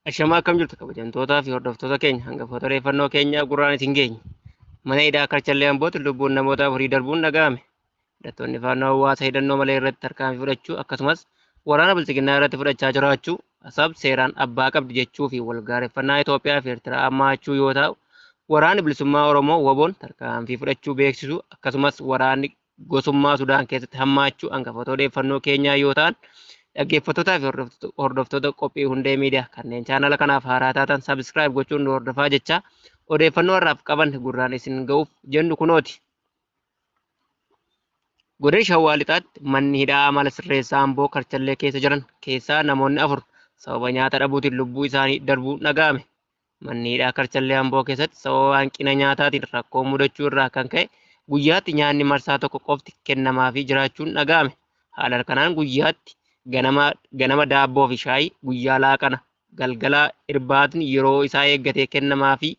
Ashamaa akkam jirtu kabajamtootaa fi hordoftoota keenya hangafoota odeeffannoo keenyaa gurraan isin geenye. Mana hidhaa Karchallee Ambootti lubbuun namoota afurii darbuun dhaga'ame. Hidhattoonni faannoo hawaasa hidhannoo malee irratti tarkaanfii fudhachuu akkasumas waraana bilchiginaa irratti fudhachaa jiraachuu asab seeraan abbaa qabdi jechuu fi walgaareffannaa Itoophiyaa fi Eertiraa hammaachuu yoo ta'u, waraanni bilisummaa Oromoo WBO'n tarkaanfii fudhachuu beeksisuu akkasumas waraanni gosummaa Sudaan keessatti hammaachuu hangafoota odeeffannoo keenyaa yoo ta'an, dhaggeeffattootaa fi hordoftoota qophii hundee miidiyaa kanneen chaanala kanaaf haaraa taatan sabiskiraayib gochuun nu hordofaa jecha odeeffannoo har'aaf qaban gurraan isin ga'uuf jennu kunooti. Godina Shawaa Lixaatti manni hidhaa amala sirreessaa Amboo Karchallee keessa jiran keessaa namoonni 4 sababa nyaata dhabuutiin lubbuu isaanii darbuun dhaga'ame. Manni hidhaa Karchallee Amboo keessatti sababa hanqina nyaataatiin rakkoo mudachuu irraa kan ka'e guyyaatti nyaanni marsaa tokko qofti kennamaafii jiraachuun dhaga'ame. Haala kanaan guyyaatti ganama daabboo fi shaayii, guyyaa laaqana galgala irbaatiin yeroo isaa eeggatee kennamaafii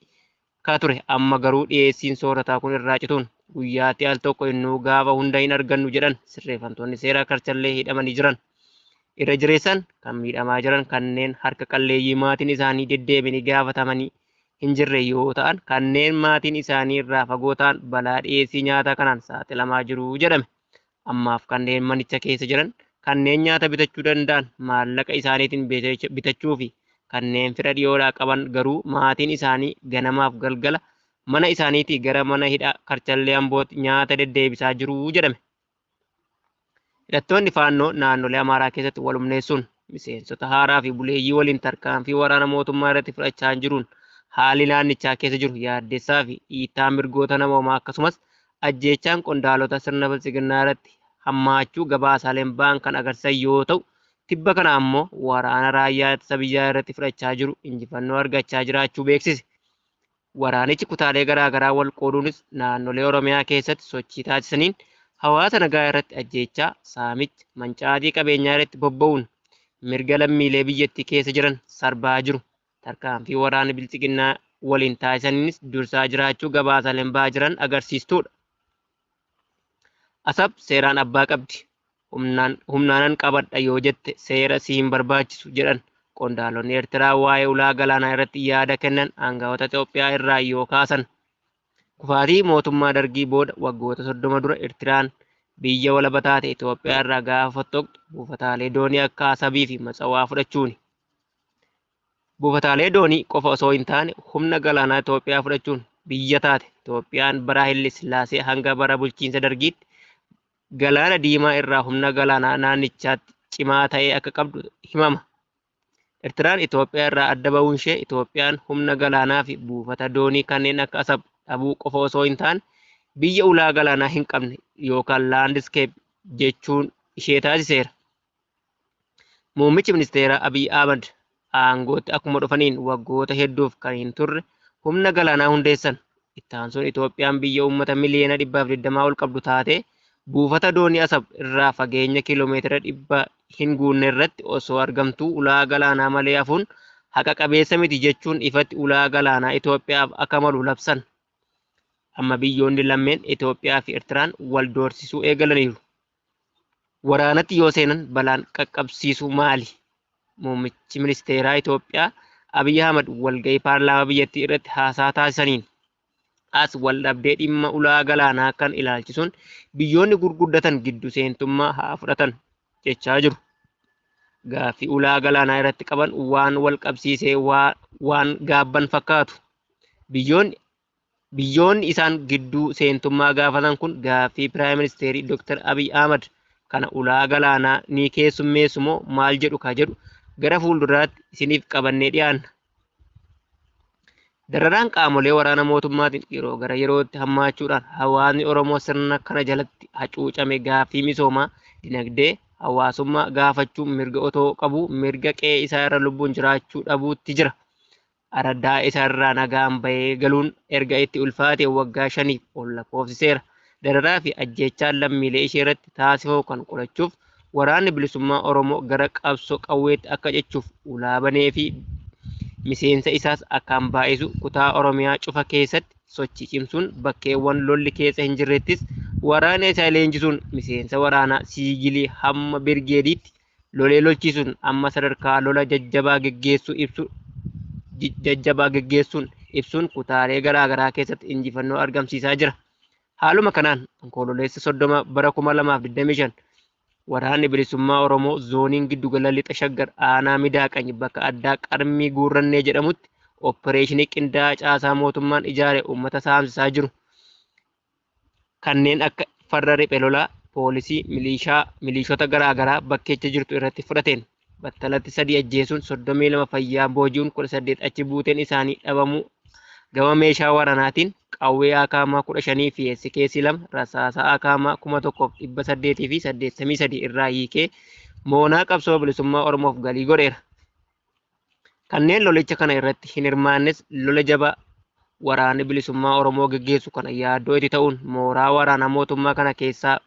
ka ture. Amma garuu dhiyeessiin soorataa kun irraa cituun guyyaatti al tokko innuu gaafa hunda hin argannu jedhan sirreeffamtoonni seeraa Karchallee hidhamanii jiran. Irra jireessan kan miidhamaa jiran kanneen harka qalleeyyii maatiin isaanii deddeebiin gaafatamanii hin jirre yoo ta'an, kanneen maatiin isaanii irraa fagoo ta'an balaa dhiyeessii nyaataa kanaan saaxilamaa jiru jedhame. Ammaaf kanneen manicha keessa jiran kanneen nyaata bitachuu danda'an maallaqa isaaniitiin bitachuu fi kanneen fira dhiyoodhaa qaban garuu maatiin isaanii ganamaaf galgala mana isaaniitii gara mana hidhaa Karchallee Ambootti nyaata deddeebisaa jiru jedhame. Hidhattoonni faannoo naannolee Amaaraa keessatti wal humneessuun miseensota haaraa fi buleeyyii waliin tarkaanfii waraana mootummaa irratti fudhachaa jiruun haalli naannichaa keessa jiru yaaddessaa fi dhiittaa mirgoota namoomaa akkasumas ajjeechaan qondaalota sirna bilchiginaa irratti hammaachuu gabaasaaleen ba'an kan agarsiisan yoo ta'u, tibba kana ammoo waraana raayyaa ittisa biyyaa irratti fudhachaa jiru injifannoo argachaa jiraachuu beeksise. Waraanichi kutaalee garaagaraa wal qooduunis naannolee Oromiyaa keessatti sochii taasisaniin hawaasa nagaa irratti ajjeechaa, saamicha, mancaatii qabeenyaa irratti bobba'uun mirga lammiilee biyyattii keessa jiran sarbaa jiru. Tarkaanfii waraana bilchiginaa waliin taasisaniinis dursaa jiraachuu gabaasaaleen ba'aa jiran agarsiistuudha. Asab seeraan abbaa qabdi. Humnaanan qabadha yoo jette seera si hin barbaachisu jedhan qondaalonni Eertiraa waa'ee ulaa galaanaa irratti yaada kennan aangawoota Itoophiyaa irraa yoo kaasan. Kufaatii mootummaa Dargii booda waggoota 30 dura Eertiraan biyya walaba taate Itoophiyaa irraa gaafa fottoqxu buufataalee doonii akka Asabii fi Matsawaa fudhachuuni. Buufataalee doonii qofa osoo hin taane humna galaanaa Itoophiyaa fudhachuun biyya taate Itoophiyaan bara Haayile Sillaasee hanga bara bulchiinsa Dargiitti Galaana Diimaa irraa humna galaanaa naannichaatti cimaa ta'ee akka qabdu himama. Eertiraan Itoophiyaa irraa adda ba'uun ishee Itoophiyaan humna galaanaa fi buufata doonii kanneen akka Asab dhabuu qofa osoo hin taane biyya ulaa galaanaa hin qabne yookaan laandiskeep jechuun ishee taasiseera. Muummichi ministeeraa Abiy Ahmad aangootti akkuma dhufaniin waggoota hedduuf kan hin turre humna galaanaa hundeessan. Itti aansuun Itoophiyaan biyya uummata miliyoona 120 ol qabdu taatee buufata doonii Asab irraa fageenya kiiloomeetira 100 hin guunne irratti osoo argamtuu ulaa galaanaa malee hafuun haqa qabeessa miti jechuun ifatti ulaa galaanaa Itoophiyaaf akka malu labsan. Amma biyyoonni lameen Itoophiyaa fi Eertiraan wal doorsisuu eegalaniiru. Waraanatti yoo seenan balaan qaqqabsiisu maali? Muummichi ministeeraa Itoophiyaa Abiy Ahmad walgahii paarlaamaa biyyattii irratti haasaa taasisaniin as wal dhabdee dhimma ulaa galaanaa kan ilaalchisuun biyyoonni gurguddatan giddu seentummaa haa fudhatan jechaa jiru. Gaaffii ulaa galaanaa irratti qaban waan wal qabsiisee waan gaabban fakkaatu. Biyyoonni isaan gidduu seentummaa gaafatan kun gaaffii Piraayim Ministeerii Dr. Abiy Ahmad kana ulaa galaanaa ni keessummeessu moo maal jedhu ka jedhu gara fuulduraatti isiniif qabannee dhiyaanna. Dararaan qaamolee waraana mootummaatiin yeroo gara yerootti hammaachuudhaan hawaasni Oromoo sirna kana jalatti hacuucame gaaffii misoomaa, dinagdee, hawaasummaa gaafachuun mirga otoo qabu mirga qe'ee isaa irra lubbuun jiraachuu dhabuutti jira. Araddaa isaa irraa nagaan bahee galuun erga itti ulfaate waggaa 5 ol lakkoofsiseera. Dararaa fi ajjeechaan lammiilee ishee irratti taasifamu kan qorachuuf waraanni bilisummaa Oromoo gara qabsoo qawweetti akka jechuuf ulaa banee fi miseensa isaas akkaan baay'isu kutaa Oromiyaa cufa keessatti sochii cimsuun bakkeewwan lolli keessa hin jirrettis Waraana isaa leenjisuun miseensa waraanaa siigilii hamma birgeediitti lolee lolchiisuun amma sadarkaa lola jajjabaa geggeessuun ibsuun kutaalee garaa keessatti injifannoo argamsiisaa jira. Haaluma kanaan onkololeessa 30 bara 2025 waraanni bilisummaa Oromoo zooniin giddugala lixa shaggar aanaa Midaaqany bakka addaa Qarmii Guurrannee jedhamutti opereeshinii qindaa'aa caasaa mootummaan ijaare uummata saamsisaa jiru. Kanneen akka farra riphee lolaa, poolisii, milishoota garaa bakkeecha jirtu irratti fudhateen battalatti 3 ajjeesuun 32 fayyaa booji'uun 18 achi buuteen isaanii dhabamuu gama meeshaa waraanaatiin qawwee akaamaa 15 fi SKS 2 rasaasa akaamaa 1800 fi 83 irraa hiikee moonaa qabsoo bilisummaa Oromoof galii godheera. Kanneen lolicha kana irratti hin hirmaannes lola jabaa waraanni bilisummaa Oromoo geggeessu kana yaaddoo itti ta'uun mooraa waraana mootummaa kana keessaa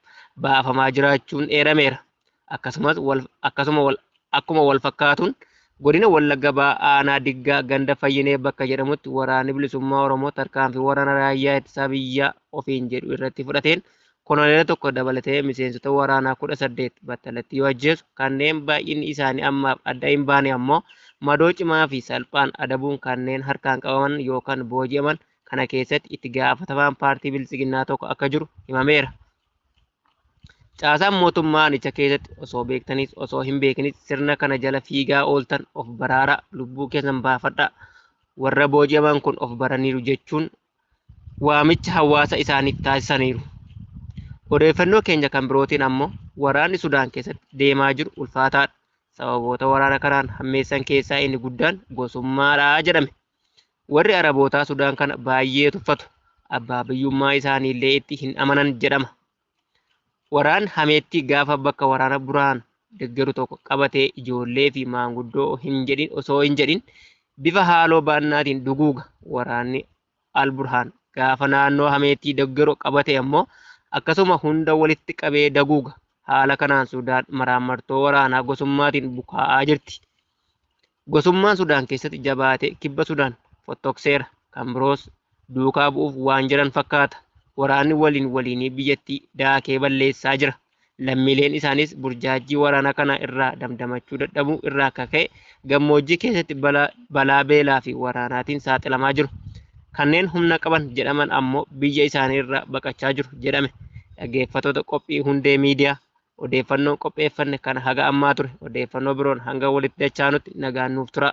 baafamaa jiraachuun eerameera. Akkuma wal fakkaatuun godina Wallagga Bahaa aanaa Diggaa ganda Fayyinee bakka jedhamutti waraanni bilisummaa Oromoo tarkaanfii waraana raayyaa ittisa biyyaa ofiin jedhu irratti fudhateen konoleela tokko dabalatee miseensota waraanaa 18 battalatti yoo ajjeesu kanneen baay'inni isaanii ammaaf adda hin baane ammoo madoo cimaa fi salphaan adabuun kanneen harkaan qabaman yookaan booji'aman kana keessatti itti gaafatamaan paartii bilisiginnaa tokko akka jiru himameera. Caasaan mootummaanicha keessatti osoo beektanis osoo hin beeknis sirna kana jala fiigaa ooltan of baraaraa lubbuu keessan baafadhaa warra booji'aman kun of baraniiru jechuun waamicha hawaasa isaaniif taasisaniiru. Odeeffannoo keenya kan birootiin ammoo waraanni Sudaan keessatti deemaa jiru ulfaataadha. Sababoota waraana kanaan hammeessan keessaa inni guddaan gosummaadha jedhame. Warri Arabootaa Sudaan kana baay'ee tuffatu. Abbaa biyyummaa isaaniillee itti hin amanan jedhama. Waraan hameetti gaafa bakka waraana Burhaan deeggaru tokko qabatee ijoollee fi maanguddoo osoo hin jedhin bifa haaloo baannaatiin duguuga. Waraanni Al-Burhaan gaafa naannoo hameetti deeggaru qabate ammoo akkasuma hunda walitti qabee daguuga. Haala kanaan Sudaan maraamartoo waraanaa gosummaatiin bukaa'aa jirti. Gosummaan Sudaan keessatti jabaatee kibba Sudaan fottokseera. Kan biroos duukaa bu'uuf waan jiran fakkaata. Waraanni waliinii biyyattii daakee balleessaa jira. Lammiileen isaanis burjaajii waraana kana irraa damdamachuu dadhabuu irraa ka'e gammoojjii keessatti balaa beelaa fi waraanaatiin saaxilamaa jiru. Kanneen humna qaban jedhaman ammoo biyya isaanii irraa baqachaa jiru jedhame. Dhaggeeffattoota qophii hundee miidiyaa odeeffannoon qopheeffanne kana haga ammaa ture. Odeeffannoo biroon hanga walitti dachaanutti nagaan nuuf tura.